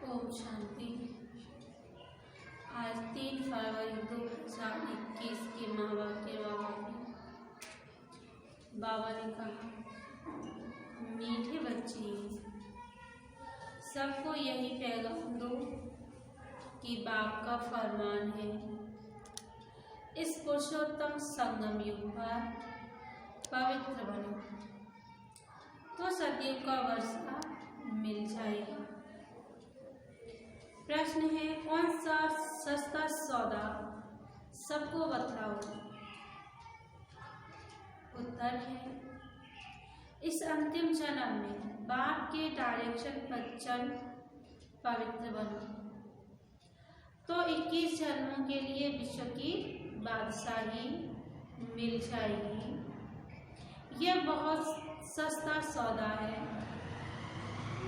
ओम शांति। आज 3 फरवरी 2021 के माँ बाप के बाबा ने कहा, मीठे बच्चे, सबको यही पैगाम दो कि बाप का फरमान है, इस पुरुषोत्तम संगम युग पर पवित्र बनो तो सतयुग का वर्षा मिल जाएगा। प्रश्न है, कौन सा सस्ता सौदा सबको बतलाओ। उत्तर है, इस अंतिम जन्म में बाप के डायरेक्शन पर चल पवित्र बनो तो 21 जन्मों के लिए विश्व की बादशाही मिल जाएगी। यह बहुत सस्ता सौदा है।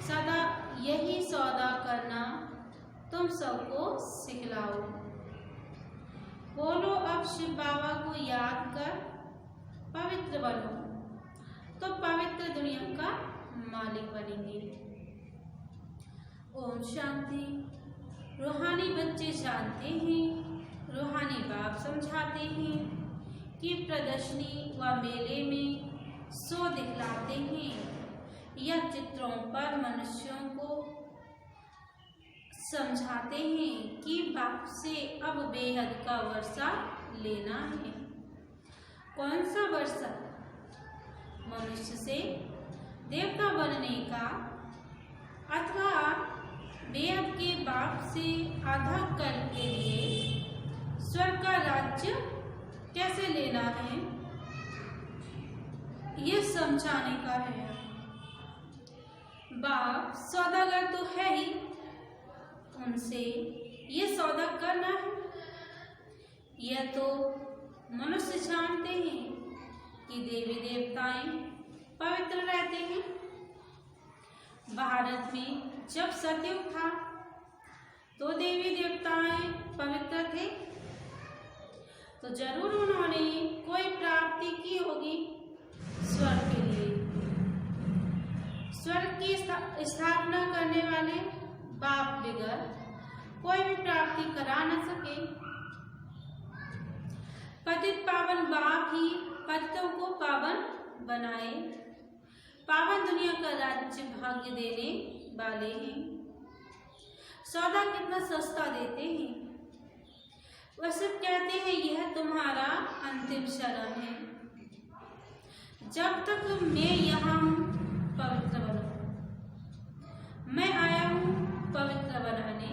सदा यही सौदा करना तुम सबको सिखलाओ। बोलो, अब शिव बाबा को याद कर पवित्र बनो तो पवित्र दुनिया का मालिक बनेंगे। ओम शांति। रूहानी बच्चे जानते हैं, रूहानी बाप समझाते हैं कि प्रदर्शनी व मेले में शो दिखलाते हैं या चित्रों पर मनुष्यों को समझाते हैं कि बाप से अब बेहद का वर्षा लेना है। कौन सा वर्षा? मनुष्य से देवता बनने का अथवा बेहद के बाप से आधा कल के लिए स्वर्ग का राज्य कैसे लेना है, ये समझाने का है। बाप सौदागर तो है ही, उनसे ये सौदा करना है। यह तो मनुष्य जानते हैं कि देवी देवताएं पवित्र रहते हैं। भारत में जब सतयुग था तो देवी देवताएं पवित्र थे, तो जरूर उन्होंने कोई प्राप्ति की होगी स्वर्ग के लिए। स्वर्ग की स्थापना करने वाले बाप बगैर कोई भी प्राप्ति करा न सके। पतित पावन बाप ही पतितों को पावन बनाए, पावन दुनिया का राज्य भाग्य देने वाले हैं। सौदा कितना सस्ता देते हैं। वह सब कहते हैं यह तुम्हारा अंतिम शरण है। जब तक मैं यहाँ हूँ पवित्र बनो। मैं आया हूँ पवित्र बनाने।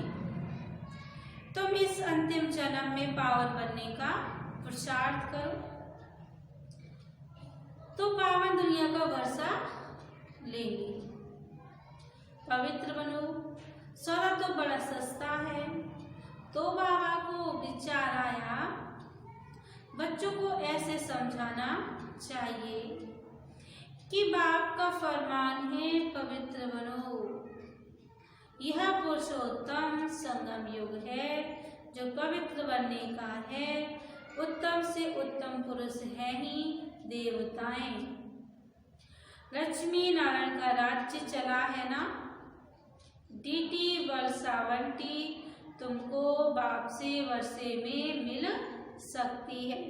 तुम इस अंतिम जन्म में पावन बनने का पुरुषार्थ करो तो पावन दुनिया का वर्षा लेंगे। पवित्र बनो। सौदा तो बड़ा सस्ता है। तो बाबा को विचार आया बच्चों को ऐसे समझाना चाहिए कि बाप का फरमान है पवित्र बनो। यह पुरुषोत्तम संगम युग है जो पवित्र बनने का है। उत्तम से उत्तम पुरुष है ही देवताएं। लक्ष्मी नारायण का राज्य चला है ना। डीटी वर्षावंटी तुमको बाप से वर्षे में मिल सकती है।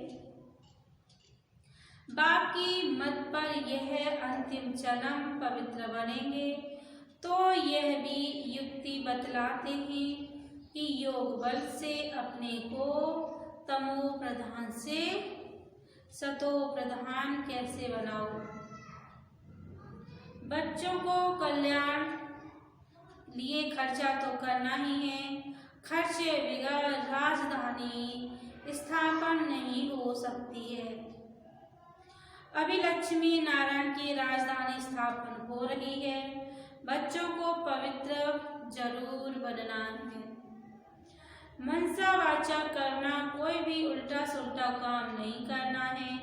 बाप की मत पर यह अंतिम जन्म पवित्र बनेंगे तो यह भी युक्ति बतलाते हैं कि योग बल से अपने को तमो प्रधान से सतो प्रधान कैसे बनाओ। बच्चों को कल्याण लिए खर्चा तो करना ही है। खर्चे बगैर राजधानी स्थापन नहीं हो सकती है। अभी लक्ष्मी नारायण की राजधानी स्थापन हो रही है। बच्चों को पवित्र जरूर बनना है। मनसा वाचा करना, कोई भी उल्टा सुल्टा काम नहीं करना है।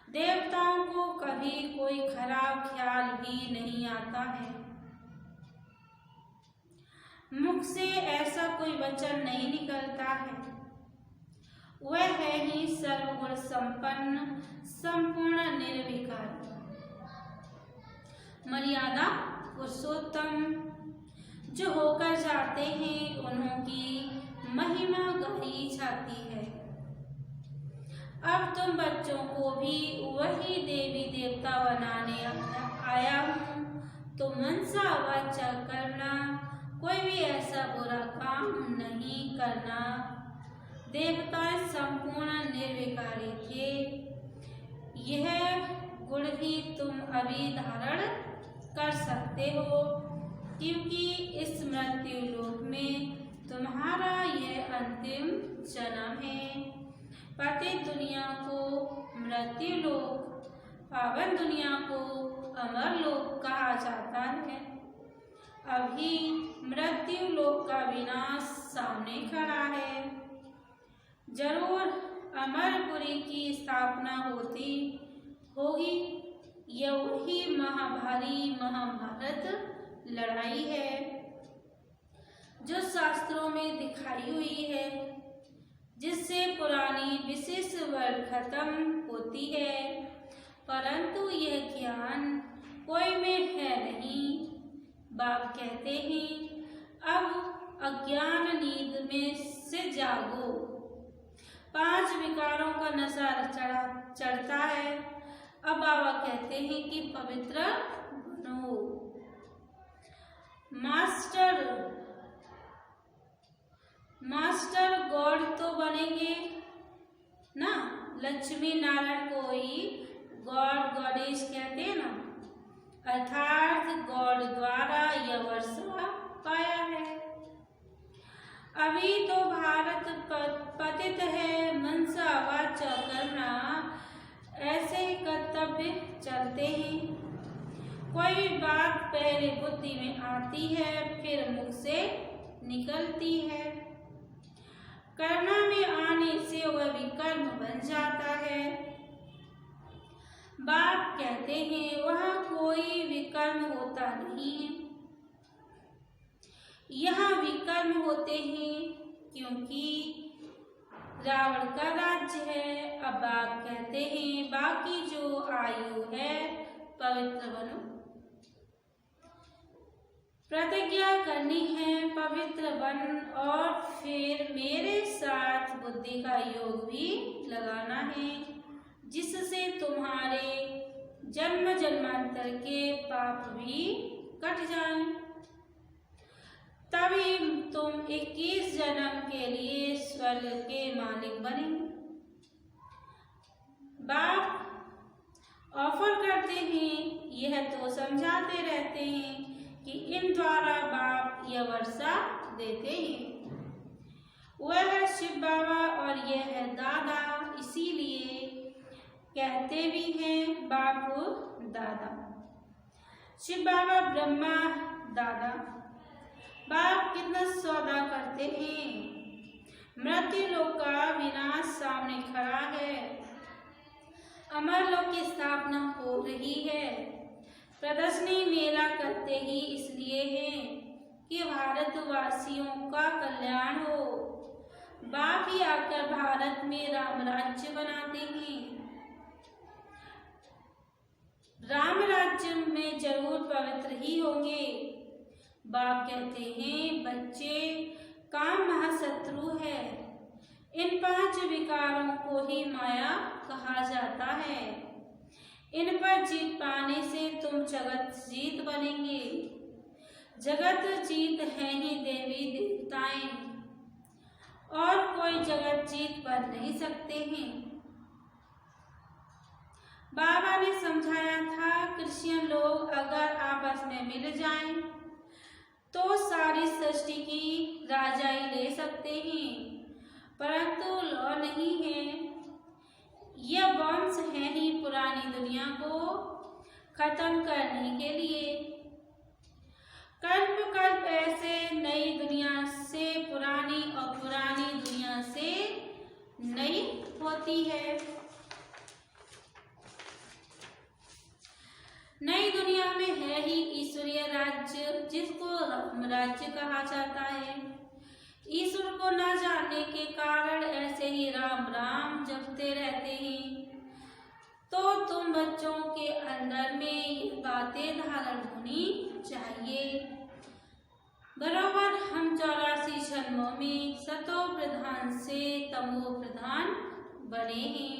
देवताओं को कभी कोई खराब ख्याल भी नहीं आता है। मुख से ऐसा कोई वचन नहीं निकलता है। वह है ही सर्वगुण संपन्न संपूर्ण निर्विकार मर्यादा पुरुषोत्तम जो होकर जाते हैं उन्हों की महिमा गाई जाती है। अब तुम बच्चों को भी वही देवी देवता बनाने आया हूँ तो मनसा वाचा करना, कोई भी ऐसा बुरा काम नहीं करना। देवता संपूर्ण निर्विकारी थे। यह गुण भी तुम अभी धारण कर सकते हो क्योंकि इस मृत्यु लोक में तुम्हारा यह अंतिम जन्म है। पतित दुनिया को मृत्यु लोक, पावन दुनिया को अमर लोक कहा जाता है। अभी मृत्यु लोक का विनाश सामने खड़ा है। जरूर अमरपुरी की स्थापना होगी। यह वही महाभारी महाभारत लड़ाई है जो शास्त्रों में दिखाई हुई है, जिससे पुरानी विशेष वर्ग खत्म होती है। परंतु यह ज्ञान कोई में है नहीं। बाप कहते हैं अब अज्ञान नींद में से जागो। 5 विकारों का नशा चढ़ता है। अब बाबा कहते हैं कि पवित्र बनो। मास्टर गॉड तो बनेंगे ना। लक्ष्मी नारायण को ही गॉड गॉडेस कहते हैं ना, अर्थात गॉड द्वारा यह वर्षा पाया है। अभी तो भारत पतित है। मनसा वाचा करना, ऐसे कर्तव्य चलते हैं। कोई भी बात पहले बुद्धि में आती है फिर मुख से निकलती है। करना में आने से वह विकर्म बन जाता है। बाप कहते हैं वह कोई विकर्म होता नहीं है। यहाँ विकर्म होते हैं क्योंकि रावण का राज्य है। अब बाप कहते हैं बाकी जो आयु है पवित्र बनो। प्रतिज्ञा करनी है पवित्र बन और फिर मेरे साथ बुद्धि का योग भी लगाना है, जिससे तुम्हारे जन्म जन्मांतर के पाप भी कट जाएं। तभी तुम 21 जन्म के लिए स्वर्ग के मालिक बने। बाप हैं, यह तो समझाते रहते हैं कि इन द्वारा बाप यह वर्षा देते हैं। वह है शिव बाबा और यह है दादा, इसीलिए कहते भी हैं बाप दादा। शिव बाबा ब्रह्मा दादा। बाप कितना सौदा करते हैं। मृत्यु लोक का विनाश सामने खड़ा है, अमर लोक की स्थापना हो रही है। प्रदर्शनी मेला करते ही इसलिए है कि भारतवासियों का कल्याण हो। बाप ही आकर भारत में राम राज्य बनाते हैं। राम राज्य में जरूर पवित्र ही होंगे। बाप कहते हैं बच्चे, काम महाशत्रु है। इन 5 विकारों को ही माया कहा जाता है। इन पर जीत पाने से तुम जगत जीत बनेंगे। जगत जीत है ही देवी देवताएं, और कोई जगत जीत बन नहीं सकते हैं। बाबा ने समझाया था क्रिश्चियन लोग अगर आपस में मिल जाएं तो सारी सृष्टि की राजाई ले सकते हैं, परंतु लॉ नहीं है। यह वंश है ही पुरानी दुनिया को खत्म करने के लिए। कल्प कल्प ऐसे नई दुनिया से पुरानी और पुरानी दुनिया से नई होती है। नई दुनिया में है ही ईश्वरीय राज्य, जिसको राम राज्य कहा जाता है। ईश्वर को न जानने के कारण ऐसे ही राम राम जपते रहते हैं। तो तुम बच्चों के अंदर में ये बातें धारण होनी चाहिए। बराबर हम 84 जन्मों में सतो प्रधान से तमो प्रधान बने हैं,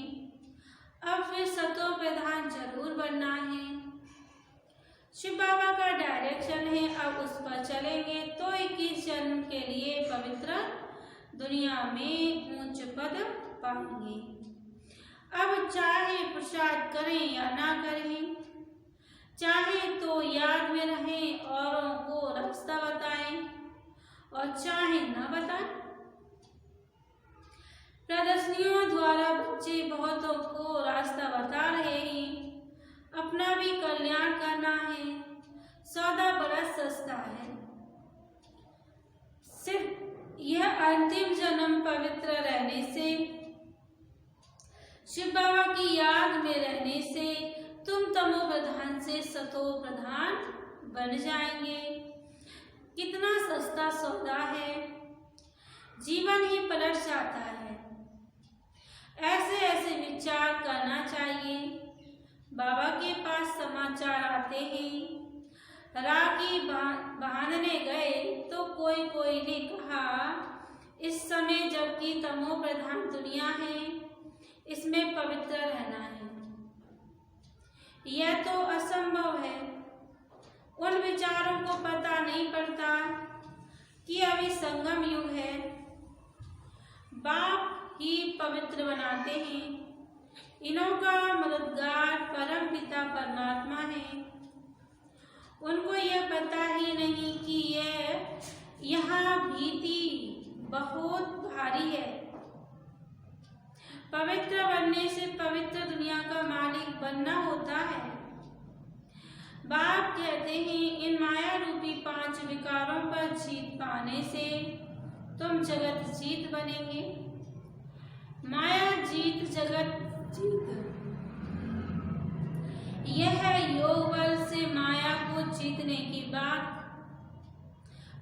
अब फिर सतो प्रधान जरूर बनना है। शिव बाबा का डायरेक्शन है, अब उस पर चलेंगे तो 21 जन्म के लिए पवित्र दुनिया में ऊंच पद पाएंगे। अब चाहे प्रसाद करें या ना करें, चाहे तो याद में रहें, औरों को रास्ता बताएं, और चाहे न बताएं। प्रदर्शनियों द्वारा बच्चे बहुतों को रास्ता बता रहे हैं। अपना भी कल्याण करना है। सौदा बड़ा सस्ता है। सिर्फ यह अंतिम जन्म पवित्र रहने से, शिव बाबा की याद में रहने से तुम तमो प्रधान से सतो प्रधान बन जाएंगे। कितना सस्ता सौदा है, जीवन ही पलट जाता है। ऐसे ऐसे विचार करना चाहिए। बाबा के पास समाचार आते हैं। राखी बांधने गए तो कोई ने कहा इस समय जबकि तमो प्रधान दुनिया है, इसमें पवित्र रहना है। यह तो असंभव है। उन विचारों को पता नहीं पड़ता कि अभी संगम युग है। बाप ही पवित्र बनाते हैं। इन्हों का मददगार परम पिता परमात्मा है। उनको यह पता ही नहीं कि यहाँ भीति बहुत भारी है। पवित्र बनने से पवित्र दुनिया का मालिक बनना होता है। बाप कहते हैं इन माया रूपी 5 विकारों पर जीत पाने से तुम जगत जीत बनेंगे। माया जीत जगत जीत, यह है योग बल से माया को जीतने की बात।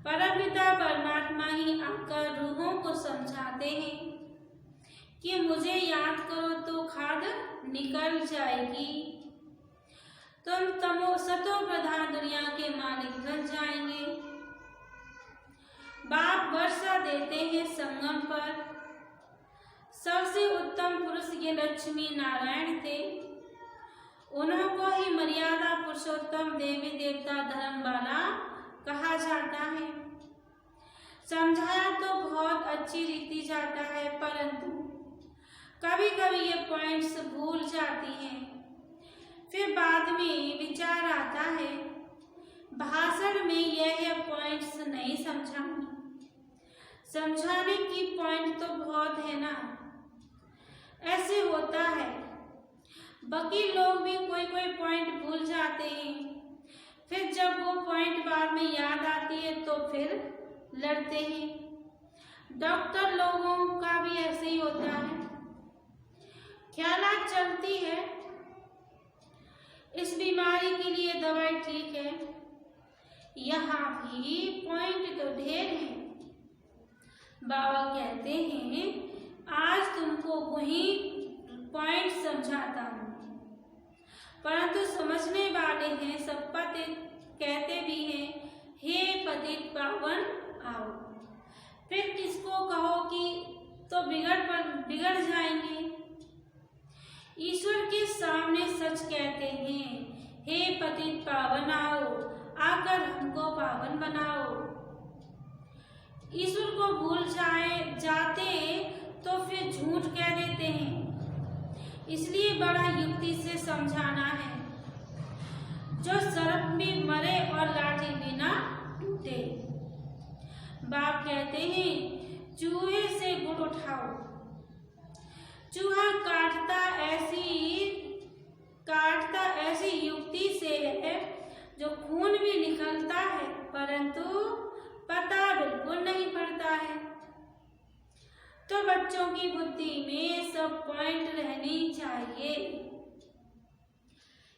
परमपिता परमात्मा ही आकर रूहों को समझाते हैं कि मुझे याद करो तो खाद निकल जाएगी। तुम सतो प्रधान दुनिया के मालिक बन जाएंगे। बाप वर्षा देते हैं संगम पर। सबसे उत्तम पुरुष ये लक्ष्मी नारायण थे। उन्हों को ही मर्यादा पुरुषोत्तम देवी देवता धर्म वाला कहा जाता है। समझाया तो बहुत अच्छी रीति जाता है, परंतु कभी कभी ये पॉइंट्स भूल जाती हैं। फिर बाद में विचार आता है भाषण में यह पॉइंट्स नहीं समझाऊंगी। समझाने की पॉइंट तो बहुत है ना। ऐसे होता है वकील लोग भी कोई कोई पॉइंट भूल जाते हैं, फिर जब वो पॉइंट बाद में याद आती है तो फिर लड़ते हैं। डॉक्टर लोगों का भी ऐसे ही होता है। ख्यालात चलती है इस बीमारी के लिए दवाई ठीक है, यहाँ भी पॉइंट तो ढेर है। बाबा कहते हैं आज तुमको वही पॉइंट समझाता हूँ, परंतु समझने वाले हैं सब पतित कहते भी हैं हे पतित पावन आओ। फिर किसको कहो कि तो बिगड़ जाएंगे। ईश्वर के सामने सच कहते हैं हे पतित पावन आओ, आकर हमको पावन बनाओ। ईश्वर को भूल जाते तो फिर झूठ कह देते हैं। इसलिए बड़ा युक्ति से समझाना है, जो सर्प भी मरे और लाठी भी ना टूटे। बाप कहते हैं चूहे से गुड़ उठाओ। चूहा काटता ऐसी युक्ति से है जो खून भी निकलता है, परंतु पता बिल्कुल नहीं पड़ता है। तो बच्चों की बुद्धि में सब पॉइंट रहनी चाहिए।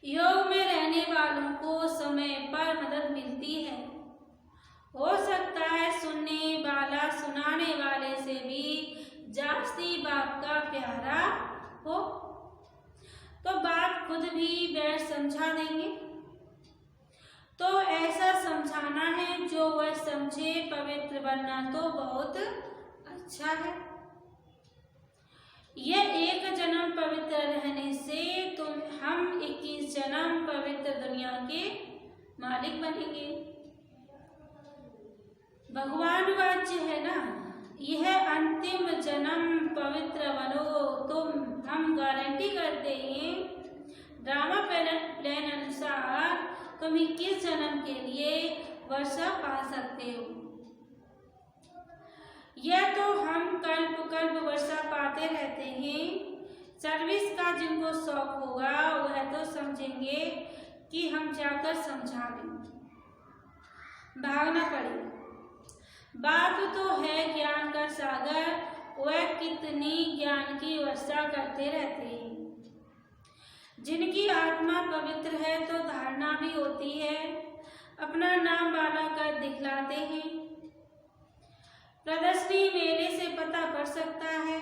योग में रहने वालों को समय पर मदद मिलती है। हो सकता है सुनने वाला सुनाने वाले से भी जास्ती बाप का प्यारा हो, तो बाप खुद भी बैठ समझा देंगे। तो ऐसा समझाना है जो वह समझे। पवित्र बनना तो बहुत अच्छा है। यह एक जन्म पवित्र रहने से हम 21 जन्म पवित्र दुनिया के मालिक बनेंगे। भगवान वाच्य है ना, यह अंतिम जन्म पवित्र बनो तो हम गारंटी करते हैं ड्रामा प्लान अनुसार तुम 21 जन्म के लिए वर्षा पा सकते हो। यह तो हम कल्प वर्षा पाते रहते हैं। सर्विस का जिनको शौक होगा वह तो समझेंगे कि हम जाकर समझा दें, भागना पड़ेगा। बाप तो है ज्ञान का सागर, वह कितनी ज्ञान की वर्षा करते रहते हैं। जिनकी आत्मा पवित्र है तो धारणा भी होती है, अपना नाम बाला कर दिखलाते हैं। प्रदर्शनी मेले से पता पड़ सकता है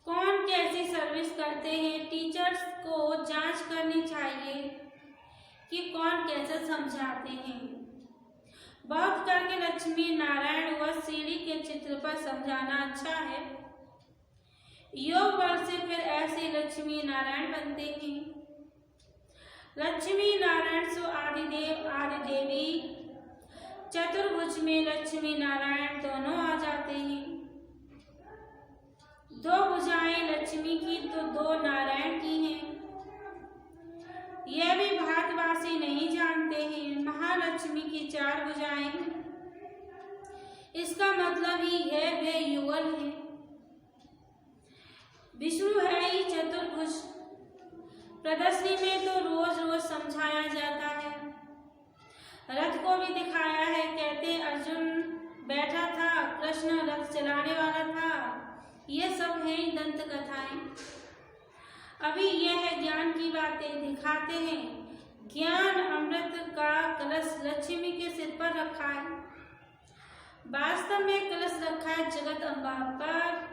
कौन कैसी सर्विस करते हैं। टीचर्स को जांच करनी चाहिए कि कौन कैसे समझाते हैं। बहुत करके लक्ष्मी नारायण व सीढ़ी के चित्र पर समझाना अच्छा है। योग बल से फिर ऐसे लक्ष्मी नारायण बनते हैं। लक्ष्मी नारायण सो आदिदेव आदि देवी। चतुर्भुज में लक्ष्मी नारायण दोनों आ जाते हैं। दो भुजाएं लक्ष्मी की तो दो नारायण की हैं। यह भी भारतवासी नहीं जानते हैं महालक्ष्मी की 4 भुजाएं। इसका मतलब ही है वे युगल है। विष्णु है ही चतुर्भुज। प्रदर्शनी में तो रोज रोज समझाया जाता है। रथ को भी दिखाया है। कहते अर्जुन बैठा था, कृष्ण रथ चलाने वाला था। ये सब है दंत कथाएं। अभी यह ज्ञान की बातें दिखाते हैं। ज्ञान अमृत का कलश लक्ष्मी के सिर पर रखा है। वास्तव में कलश रखा है जगत अम्बा पर,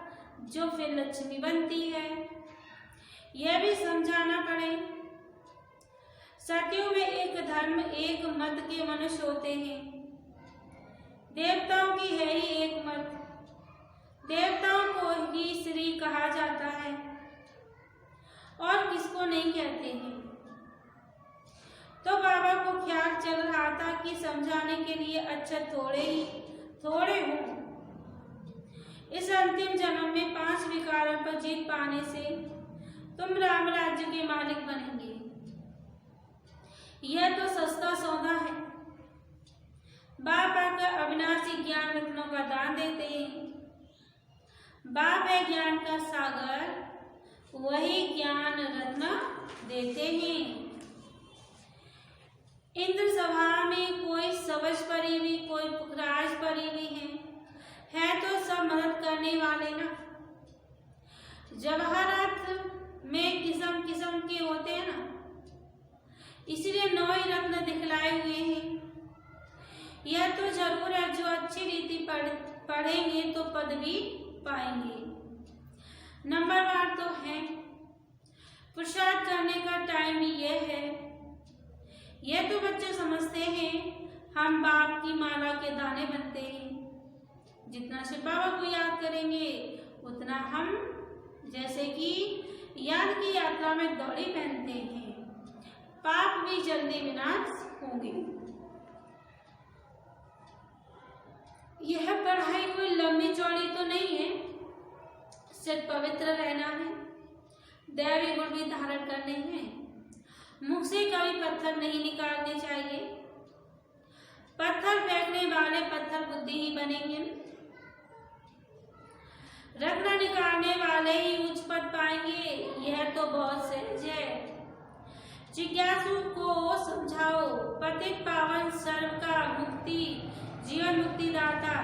जो फिर लक्ष्मी बनती है। यह भी समझाना पड़े। सतयुग में एक धर्म एक मत के मनुष्य होते हैं। देवताओं की है ही एक मत। देवताओं को ही श्री कहा जाता है और किसको नहीं कहते हैं। तो बाबा को ख्याल चल रहा था कि समझाने के लिए अक्षर थोड़े हों। इस अंतिम जन्म में 5 विकारों पर जीत पाने से तुम राम राज्य के मालिक बनेंगे। यह तो सस्ता सौदा है। बाप आकर अविनाशी ज्ञान रत्नों का दान देते हैं। बाप है ज्ञान का सागर, वही ज्ञान रत्न देते हैं। इंद्र सभा में कोई सवज परी हुई, कोई पुखराज परी हुई है तो सब मदद करने वाले ना। जवाहरात में किस्म किस्म के होते हैं ना, इसलिए 9 ही रत्न दिखलाए हुए हैं। यह तो जरूर है, जो अच्छी रीति पढ़ेंगे तो पदवी पाएंगे। नंबरवार तो है। पुरुषार्थ करने का टाइम यह है। यह तो बच्चे समझते हैं हम बाप की माला के दाने बनते हैं। जितना शिव बाबा को याद करेंगे उतना हम, जैसे कि याद की यात्रा में दौड़ी पहनते हैं, पाप भी जल्दी विनाश होंगे। यह पढ़ाई कोई लंबी चौड़ी तो नहीं है, सिर्फ पवित्र रहना है, दैवी गुण भी धारण करने हैं। मुख से कभी पत्थर नहीं निकालने चाहिए। पत्थर फेंकने वाले पत्थर बुद्धि ही बनेंगे। रत्न निकालने वाले ही उच्च पद पाएंगे। यह तो बहुत सहज है। जिज्ञासु को समझाओ। पतित पावन सर्व का मुक्ति, जीवन मुक्ति दाता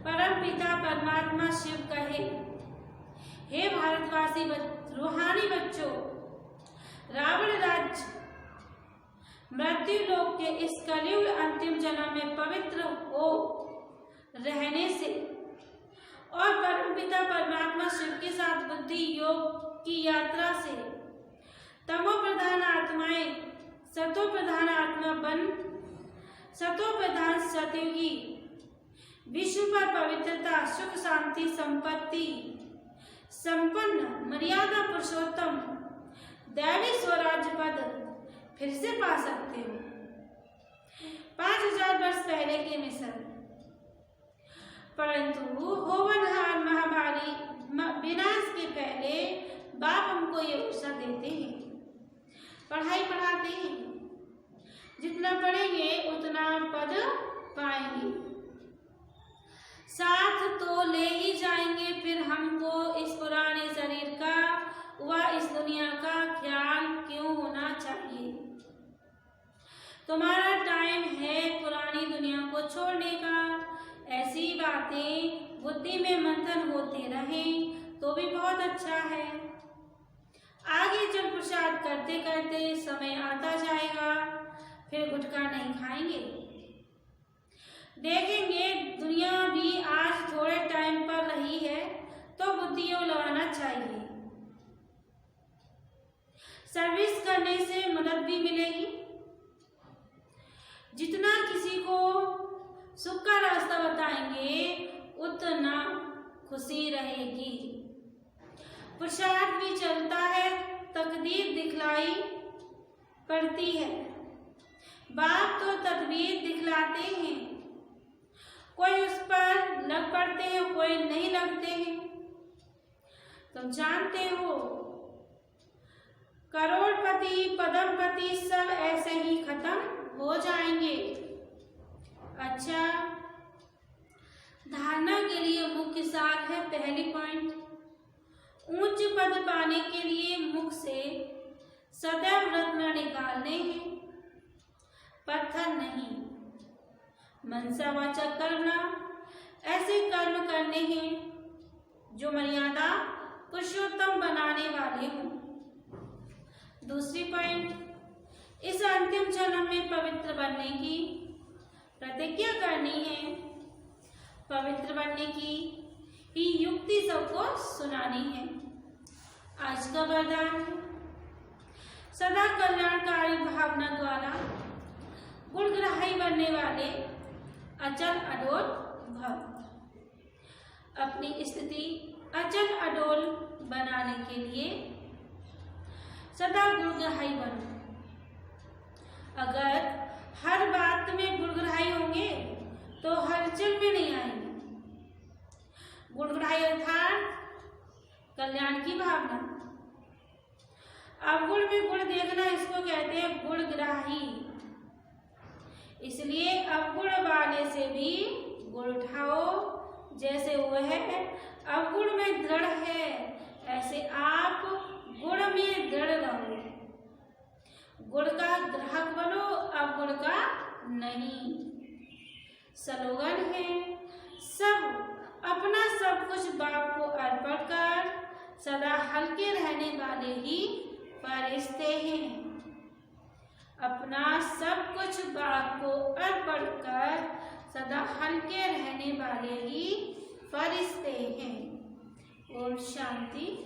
परम पिता परमात्मा शिव कहे, हे भारतवासी रूहानी बच्चों, रावण राज्य मृत्यु लोक के इस कलयुग अंतिम जन्म में पवित्र हो रहने से और परमपिता परमात्मा शिव के साथ बुद्धि योग की यात्रा से तमो प्रधान आत्माएं सतो प्रधान आत्मा बन सतो प्रधान सतयुगी विश्व पर पवित्रता, सुख, शांति, संपत्ति संपन्न मर्यादा पुरुषोत्तम दैवी स्वराज्य पद फिर से पा सकते हो। 5000 वर्ष पहले के मिशन, परंतु होवनहार महामारी विनाश के पहले बाप हमको ये उत्साह देते हैं, पढ़ाई पढ़ाते हैं। जितना पढ़ेंगे उतना पद पाएंगे। साथ तो ले ही जाएंगे, फिर हमको इस पुराने शरीर का व इस दुनिया का ख्याल क्यों होना चाहिए। तुम्हारा टाइम है पुरानी दुनिया को छोड़ने का। ऐसी बातें बुद्धि में मंथन होते रहें तो भी बहुत अच्छा है। आगे जब प्रसाद करते करते समय आता जाएगा, फिर गुटखा नहीं खाएंगे। देखेंगे दुनिया भी आज थोड़े टाइम पर रही है तो बुद्धियों लगाना चाहिए। सर्विस करने से मदद भी मिलेगी। जितना किसी को सुख का रास्ता बताएंगे उतना खुशी रहेगी। पुरुषार्थ भी चलता है, तकदीर दिखलाई पड़ती है। बाप तो तदबीर दिखलाते हैं, कोई उस पर लग पड़ते हैं, कोई नहीं लगते हैं। तुम जानते हो करोड़पति पदमपति सब ऐसे ही खत्म हो जाएंगे। अच्छा, धारणा के लिए मुख्य सार है। पहली पॉइंट, उच्च पद पाने के लिए मुख से सदैव रत्न निकालने हैं, पत्थर नहीं। मनसा वाचा करना, ऐसे कर्म करने हैं जो मर्यादा पुरुषोत्तम बनाने वाले हों। दूसरी पॉइंट, इस अंतिम जन्म में पवित्र बनने की प्रतिज्ञा करनी है। पवित्र बनने की ही युक्ति सबको सुनानी है। आज का वरदान है, सदा कल्याणकारी भावना द्वारा गुणग्राही बनने वाले अचल अडोल भव। अपनी स्थिति अचल अडोल बनाने के लिए सदा गुणग्राही बनो। अगर हर बात में गुणग्राही होंगे तो हलचल में नहीं आएंगे। गुणग्राही अर्थात कल्याण की भावना। अवगुण में गुण देखना, इसको कहते हैं गुणग्राही। इसलिए अवगुण वाले से भी गुण उठाओ। जैसे वह अवगुण में दृढ़ है, ऐसे आप गुण में दृढ़ रहो। गुण का ग्राहक बनो, अवगुण का नहीं। स्लोगन है, सब अपना सब कुछ बाप को अर्पण कर, सदा हल्के रहने वाले ही फरिश्ते हैं। अपना सब कुछ बाप को अर्पण कर, सदा हल्के रहने वाले ही फरिश्ते हैं। ओम शांति।